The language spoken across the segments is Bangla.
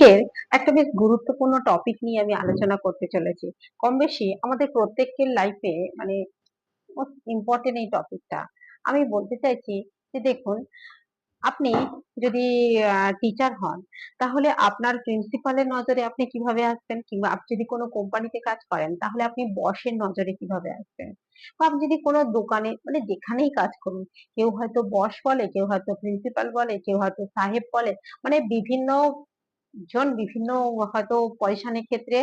আজকের একটা বেশ গুরুত্বপূর্ণ টপিক নিয়ে আমি আলোচনা করতে চলেছি। কম বেশি আমাদের প্রত্যেকের লাইফে মানে মোস্ট ইম্পর্টেন্ট এই টপিকটা। আমি বলতে চাইছি যে দেখুন, আপনি যদি টিচার হন, তাহলে আপনার প্রিন্সিপালের নজরে আপনি কিভাবে আসবেন, কিংবা আপনি যদি কোনো কোম্পানিতে কাজ করেন তাহলে আপনি বসের নজরে কিভাবে আসবেন, বা আপনি যদি কোনো দোকানে মানে যেখানেই কাজ করুন, কেউ হয়তো বস বলে, কেউ হয়তো প্রিন্সিপাল বলে, কেউ হয়তো সাহেব বলে, মানে বিভিন্ন জন বিভিন্ন হয়তো পজিশনের ক্ষেত্রে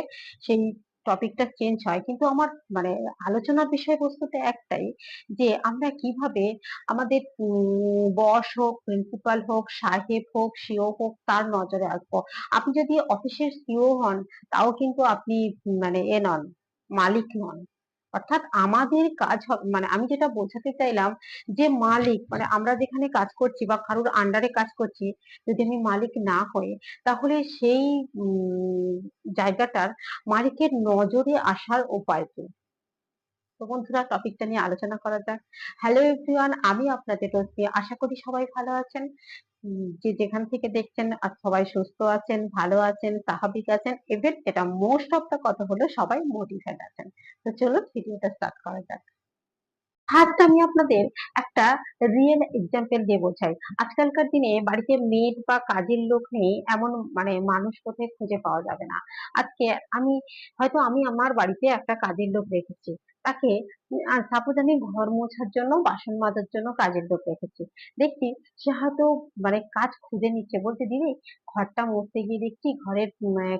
সেই টপিকটা চেঞ্জ হয়, কিন্তু আমার মানে আলোচনার বিষয়বস্তুটা একটাই, যে আমরা কিভাবে আমাদের বস হোক, প্রিন্সিপাল হোক, সাহেব হোক, সিও হোক, তার নজরে আসবো। আপনি যদি অফিসের সিও হন, তাও কিন্তু আপনি মানে নন, মালিক নন। অর্থাৎ আমাদের কাজ মানে আমি যেটা বোঝাতে চাইলাম, যে মালিক মানে আমরা যেখানে কাজ করছি বা কারোর আন্ডারে কাজ করছি, যদি আমি মালিক না হই, তাহলে সেই জায়গাটার মালিকের নজরে আসার উপায় কি। তো বন্ধুরা, টপিকটা নিয়ে আলোচনা করা যাক। হ্যালো এভরিওয়ান, আমি আপনাদের রশ্মি। আশা করি সবাই ভালো আছেন। যে যেখান থেকে দেখছেন আর সবাই সুস্থ আছেন, ভালো আছেন, স্বাভাবিক আছেন, এভেন এটা মোস্ট অফ দা কথা হলো সবাই মোটিভেট আছেন। তো চলুন ভিডিওটা স্টার্ট করা যাক। ফার্স্ট আমি আপনাদের একটা রিয়েল এক্সাম্পল দিয়ে বোঝাই। আজকালকার দিনে বাড়িতে মেড বা কাজের লোক নেই এমন মানে মানুষ কোথায় খুঁজে পাওয়া যাবে না। আজকে আমি আমার বাড়িতে একটা কাজের লোক রেখেছি। তাকে সাপোজ আমি ঘর মোছার জন্য, বাসন মাজার জন্য কাজের লোক রেখেছি। দেখছি সে হয়তো মানে কাজ খুঁজে নিচ্ছে, বলছে দিদি ঘরটা মুছতে গিয়ে দেখছি ঘরের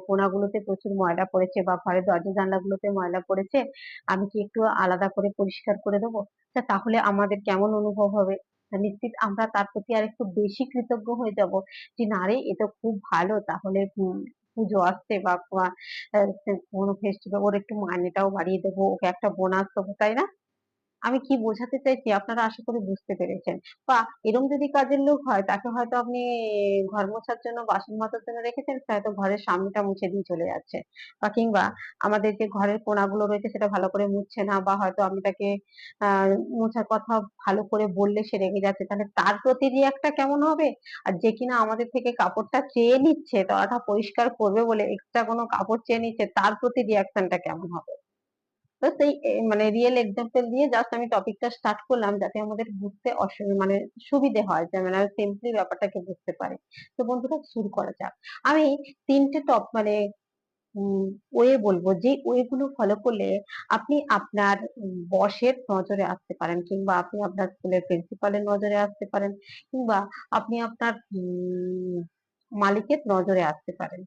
কোনাগুলোতে প্রচুর ময়লা পড়েছে, বা ঘরের দরজা জানলাগুলোতে ময়লা পড়েছে, আমি কি একটু আলাদা করে পরিষ্কার করে দেবো? তাহলে আমাদের কেমন অনুভব হবে? নিশ্চিত আমরা তার প্রতি আর একটু বেশি কৃতজ্ঞ হয়ে যাব, যে না রে, এ তো খুব ভালো। তাহলে পুজো আসছে বা কোনো ফেস্টিভ্যাল, ওর একটু মাইনেটাও বাড়িয়ে দেবো, ওকে একটা বোনাস দেবো, তাই না? আমি কি বোঝাতে চাইছি আপনারা আশা করি বুঝতে পেরেছেন। বা এরকম যদি কাজের লোক হয়, তাকে হয়তো আপনি ঘর মোছার জন্য, বাসন মাজার জন্য রেখেছেন, সে হয়তো ঘরের সামনেটা মুছে দিয়ে চলে যাচ্ছে, বা কিংবা আমাদের যে ঘরের কোনাগুলো রয়েছে সেটা ভালো করে মুছছে না, বা হয়তো আমি তাকে আহ মোছার কথা ভালো করে বললে সে রেগে যাচ্ছে, তাহলে তার প্রতি রিয়াক্টটা কেমন হবে? আর যে কিনা আমাদের থেকে কাপড়টা চেয়ে নিচ্ছে, তলাটা পরিষ্কার করবে বলে এক্সট্রা কোনো কাপড় চেয়ে নিচ্ছে, তার প্রতি রিয়াকশনটা কেমন হবে? তো সেই মানে রিয়েল এক্সাম্পল দিয়ে জাস্ট আমি টপিকটা স্টার্ট করলাম, যাতে আমাদের বুঝতে মানে সুবিধে হয়, যে মানে সিম্পলি ব্যাপারটাকে বুঝতে পারে। তো বন্ধুরা, শুরু করা যাক। আমি তিনটে মানে ওয়ে বলবো, যে ওয়ে গুলো ফলো করলে আপনি আপনার বসের নজরে আসতে পারেন, কিংবা আপনি আপনার স্কুলের প্রিন্সিপালের নজরে আসতে পারেন, কিংবা আপনি আপনার মালিকের নজরে আসতে পারেন।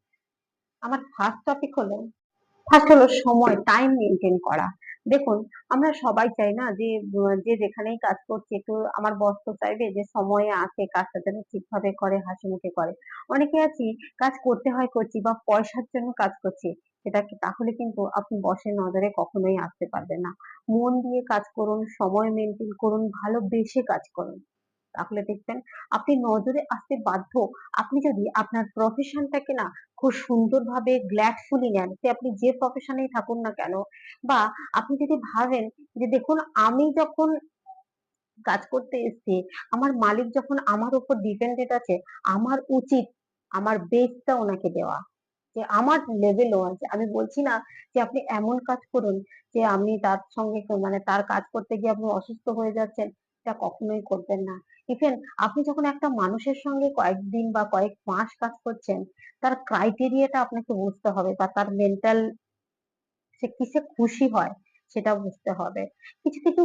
আমার ফার্স্ট হলো সময়, টাইম মেনটেন করা। দেখুন, আমরা সবাই চাই না যে যে যেখানেই কাজ করছে, একটু আমার বস তো চাইবে যে সময়ে আসে, কাজটা যেন ঠিকভাবে করে, হাসি মুখে করে। অনেকে আছি কাজ করতে হয় করছি, বা পয়সার জন্য কাজ করছি, তাহলে কিন্তু আপনি বসের নজরে কখনোই আসতে পারবেন না। মন দিয়ে কাজ করুন, সময় মেনটেন করুন, ভালোবেসে কাজ করুন, তাহলে দেখবেন আপনি নজরে আসতে বাধ্য। আপনি যদি আপনার প্রফেশনটাকে না খুব সুন্দরভাবে গ্ল্যাডফুলি নেন, সে আপনি যে প্রফেশনেই থাকুন না কেন, বা আপনি যদি ভাবেন যে দেখুন, আমি যখন কাজ করতে এসেছি, আমার মালিক যখন আমার উপর ডিপেন্ডেন্ট আছে, আমার উচিত আমার বেস্টটা ওনাকে দেওয়া, যে আমার লেভেলও আছে। আমি বলছি না যে আপনি এমন কাজ করুন যে আপনি তার সঙ্গে মানে তার কাজ করতে গিয়ে আপনি অসুস্থ হয়ে যাচ্ছেন, এটা কখনোই করবেন না। ইভেন আপনি যখন একটা মানুষের সঙ্গে কয়েকদিন বা কয়েক মাস কাজ করছেন, তার ক্রাইটেরিয়াটা আপনাকে বুঝতে হবে, বা তার মেন্টাল সে কিসে খুশি হয় সেটা বুঝতে হবে। কিছু কিছু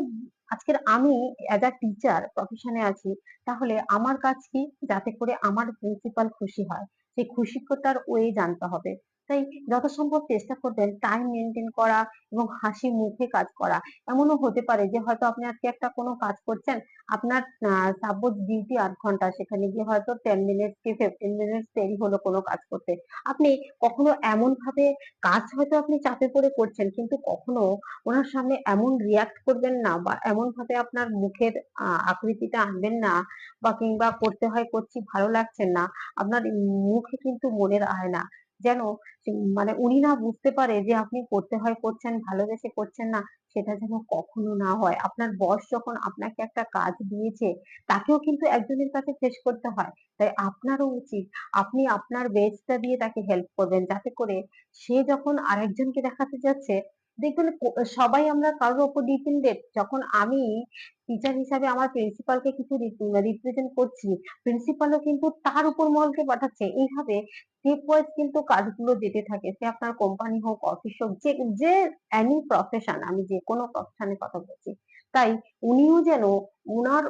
আজকের আমি অ্যাজ আ টিচার প্রফেশনে আছি, তাহলে আমার কাজ কি, যাতে করে আমার প্রিন্সিপাল খুশি হয়, সেই খুশিটার ওয়ে জানতে হবে। তাই যত সম্ভব চেষ্টা করবেন টাইম মেনটেন করা এবং হাসি মুখে কাজ করা। এমনও হতে পারে যে হয়তো আপনি আজকে একটা কোনো কাজ করছেন, আপনার সাপোজ ডিউটি 8 ঘন্টা, সেখানে গিয়ে হয়তো 10 মিনিট কি 15 মিনিট দেরি হলো কোনো কাজ করতে। আপনি কখনো এমন ভাবে কাজ হয়তো আপনি চাপে পড়ে করছেন, কিন্তু কখনো ওনার সামনে এমন রিয়াক্ট করবেন না, বা এমন ভাবে আপনার মুখের আকৃতিটা আনবেন না, বা কিংবা করতে হয় করছি ভালো লাগছে না, আপনার মুখে কিন্তু মনের আয় না, যেন মানে উনি না বুঝতে পারে যে আপনি করতে হয় করছেন, ভালোবেসে করছেন না, সেটা যেন কখনো না হয়। আপনার বস যখন আপনাকে একটা কাজ দিয়েছে, তাকেও কিন্তু একজনের কাছে ফেস করতে হয়। তাই আপনারও উচিত আপনি আপনার বেস্টটা দিয়ে তাকে হেল্প করবেন, যাতে করে সে যখন আরেকজনকে দেখাতে যাচ্ছে, দেখবেন সবাই আমরা কারোর উপর ডিপেন্ডেন্ট। যখন আমি টিচার হিসাবে আমার প্রিন্সিপালকে কিছু রিপ্রেজেন্ট করছি, প্রিন্সিপালও কিন্তু তার উপর মহলকে পাঠাচ্ছে। এইভাবে স্টেপ ওয়াইজ কিন্তু কাজগুলো যেতে থাকে। সে আপনার কোম্পানি হোক, অফিস হোক, যে যে এনি প্রফেশন, আমি যে কোনো প্রফেশনের কথা বলছি। তাই উনিও যেন উনার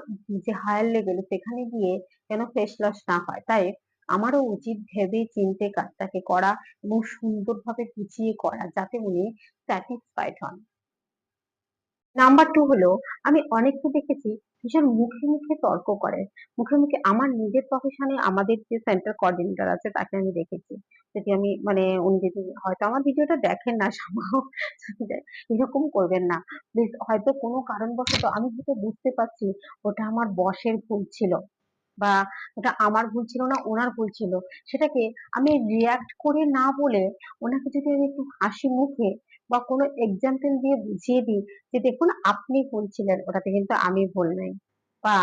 যে হায়ার লেভেল সেখানে গিয়ে যেন ফেস লস না হয়। তাই আমারও উচিত ভেবে চিন্তে কাজটাকে করা এবং সুন্দরভাবে গুছিয়ে করা, যাতে উনি স্যাটিসফাইড হন। নাম্বার টু হলো, আমি অনেককে দেখেছি ভীষণ মুখে মুখে তর্ক করে। মুখে মুখে আমার নিজের প্রফেশনে আমাদের যে সেন্টার কোঅর্ডিনেটর আছে তাকে আমি দেখেছি। যদি আমি মানে উনি যদি হয়তো আমার ভিডিওটা দেখেন না somehow, এরকম করবেন না প্লিজ। হয়তো কোনো কারণবশত আমি হয়তো বুঝতে পারছি ওটা আমার বসের ভুল ছিল, বা ওটা আমার ভুল ছিল না, ওনার ভুল ছিল, সেটাকে আমি রিয়াক্ট করে না বলে ওনাকে যদি আমি একটু হাসি মুখে বা কোনো এক্সাম্পল দিয়ে বুঝিয়ে দিই যে দেখুন আপনি ভুল ছিলেন, ওটাতে কিন্তু আমি ভুল নাই, বা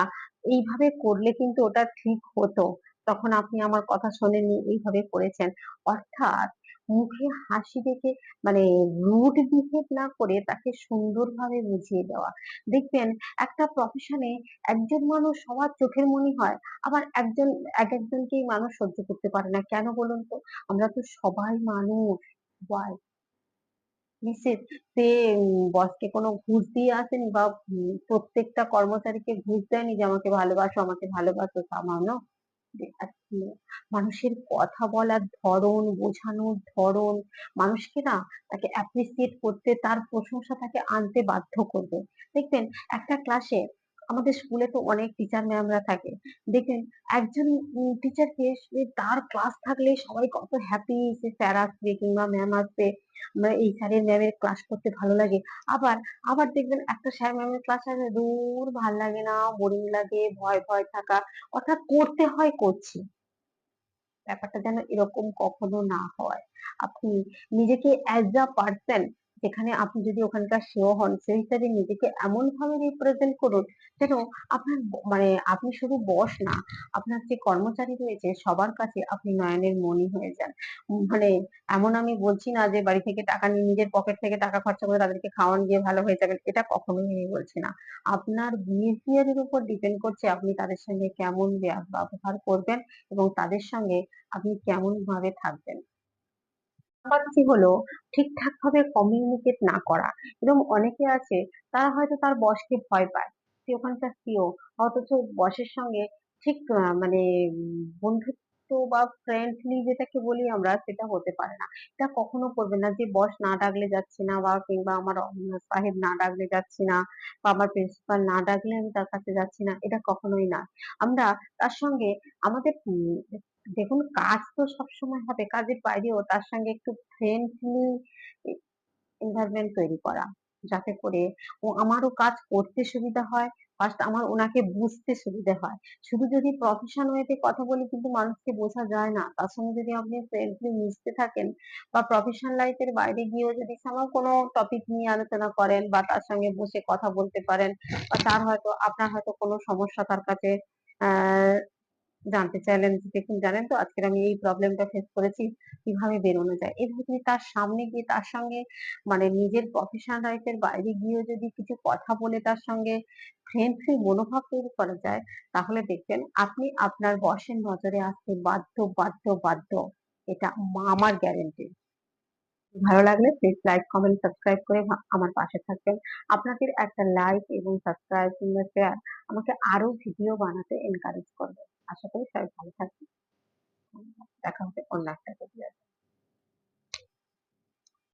এইভাবে করলে কিন্তু ওটা ঠিক হতো, তখন আপনি আমার কথা শোনেননি, এইভাবে করেছেন। অর্থাৎ মুখে হাসি রেখে, মানে রুড বিহেভ না করে তাকে সুন্দরভাবে বুঝিয়ে দেওয়া। দেখবেন একটা প্রফেশনে একজন মানুষ সবার চোখের মনি হয়, আবার এক একজনকেই মানুষ সহ্য করতে পারে না। কেন বলুন তো? আমরা তো সবাই মানুষ। Why? নিশ্চিত সে বসকে কোনো ঘুষ দিয়ে আসেনি, বা প্রত্যেকটা কর্মচারীকে ঘুষ দেয়নি যে আমাকে ভালোবাসো, আমাকে ভালোবাসো, সামান্য মানুষের কথা বলার ধরন, বোঝানোর ধরন, মানুষকে না তাকে অ্যাপ্রিসিয়েট করতে, তার প্রশংসা তাকে আনতে বাধ্য করবে। দেখবেন একটা ক্লাসে, আমাদের স্কুলে তো অনেক টিচার ম্যামরা থাকে, দেখবেন একজন টিচারকে তার ক্লাস থাকলে সবাই কত হ্যাপি, যে স্যার আসবে কিংবা ম্যাম আসবে, আমরা এই স্যারের ম্যামের ক্লাস করতে ভালো লাগে। আবার আবার দেখবেন একটা স্যার ম্যামের ক্লাস আছে, দূর ভাল লাগে না, বোরিং লাগে, ভয় ভয় থাকা, অর্থাৎ করতে হয় করছি। ব্যাপারটা যেন এরকম কখনো না হয়। আপনি নিজেকে অ্যাজ আ পার্সন, যেখানে আপনি যদি ওখানকার সিও হন, সেই হিসাবে নিজেকে এমন ভাবে রিপ্রেজেন্ট করুন যেন আপনার মানে আপনি শুধু বস না, আপনার যে কর্মচারী রয়েছে সবার কাছে আপনি নয়নের মণি হয়ে যান। মানে এমন আমি বলছি না যে বাড়ি থেকে টাকা নিয়ে নিজের পকেট থেকে টাকা খরচা করে তাদেরকে খাওয়ান দিয়ে ভালো হয়ে যাবেন, এটা কখনোই আমি বলছি না। আপনার বিহেভিয়ারের উপর ডিপেন্ড করছে আপনি তাদের সঙ্গে কেমন ব্যবহার করবেন এবং তাদের সঙ্গে আপনি কেমন ভাবে থাকবেন। নাম্বার থ্রি হলো ঠিকঠাক ভাবে কমিউনিকেট না করা। এবং অনেকে আছে তারা হয়তো তার বসকে ভয় পায়, সে ওখানকার সিও, অথচ বসের সঙ্গে ঠিক মানে বন্ধুত্ব বা ফ্রেন্ডলি যেটাকে বলি আমরা, সেটা হতে পারে না। এটা কখনো করবেন না যে বস না ডাকলে যাচ্ছি না, বা কিংবা আমার সাহেব না ডাকলে যাচ্ছি না, বা আমার প্রিন্সিপাল না ডাকলে আমি তার কাছে যাচ্ছি না, এটা কখনোই না। আমরা তার সঙ্গে আমাদের দেখুন কাজ তো সবসময় হবে, কাজের বাইরেও তার সঙ্গে একটু ফ্রেন্ডলি এনভায়রনমেন্ট তৈরি করা, যাতে করে ও আমারও কাজ করতে সুবিধা হয়, ফার্স্ট আমার ওনাকে বুঝতে সুবিধা হয়। শুধু যদি প্রফেশন ওয়েতে কথা বলে কিন্তু মানুষকে বোঝা যায় না, তার সঙ্গে যদি আপনি ফ্রেন্ডলি মিশতে থাকেন, বা প্রফেশনাল লাইফের বাইরে গিয়েও যদি কোনো টপিক নিয়ে আলোচনা করেন, বা তার সঙ্গে বসে কথা বলতে পারেন, বা তার হয়তো আপনার হয়তো কোনো সমস্যা তার কাছে আহ জানতে চাইলেন যে দেখুন জানেন তো আজকের আমি এই প্রবলেমটা ফেস করেছি, কিভাবে বেরোনো যায়, এভাবে যদি তার সামনে গিয়ে তার সঙ্গে মানে নিজের প্রফেশনাল লাইফের বাইরে গিয়েও যদি কিছু কথা বলে তার সঙ্গে ফ্রেন্ডলি মনোভাব তৈরি করা যায়, তাহলে দেখবেন আপনি আপনার বসের নজরে আসতে বাধ্য বাধ্য বাধ্য। এটা আমার গ্যারেন্টি। ভালো লাগলে প্লিজ লাইক, কমেন্ট, সাবস্ক্রাইব করে আমার পাশে থাকবেন। আপনাদের একটা লাইক এবং সাবস্ক্রাইব কিংবা শেয়ার আমাকে আরো ভিডিও বানাতে এনকারেজ করবে। আশা করি সবাই ভালো থাকবেন। দেখা হবে অন্য একটা